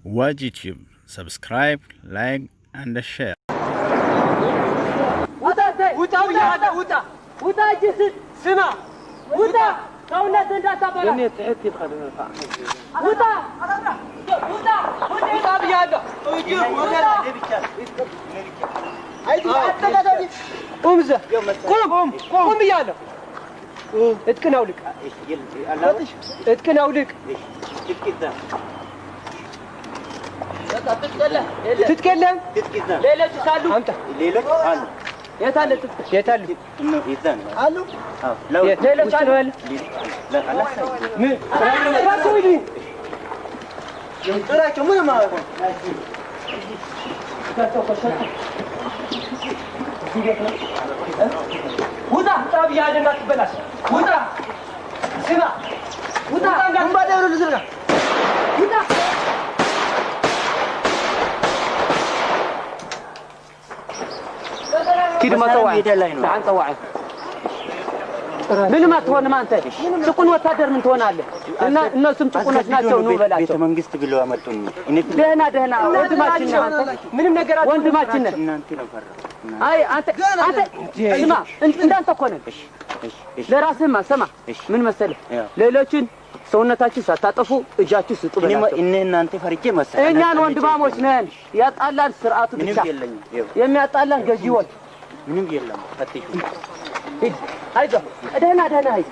Watch YouTube, subscribe, like and share. تتكلم ليلة تسالو ليلة قالوا يتالت يتالت انه يتان قالوا لو ليلة قالوا لا لا مين ما تقولي تراك من ما ودا طابي هذا ما تبلاش ودا سمع ودا ما بدور لسرقه ودا كده ما توعي تعال توعي من ما تهون ما أنت تكون وتقدر من تهون عليه الناس تكونش ناسوا نوبلاته بيت منجست بلوا عملتوني دهنا وانت ما تشنا من نجارات وانت ما تشنا أي أنت اسمع أنت كونه لراسه ما سمع من مسألة ليلتين ሰውነታችሁ ሳታጠፉ እጃችሁ ስጡ በላቸው እኔና አንተ ፈርቼ መሰለኝ እኛን ወንድማሞች ነን ያጣላን ስርዓቱ ብቻ የሚያጣላን ገዢውን ምንም የለም ፈትሹ አይዞህ ደህና ሂድ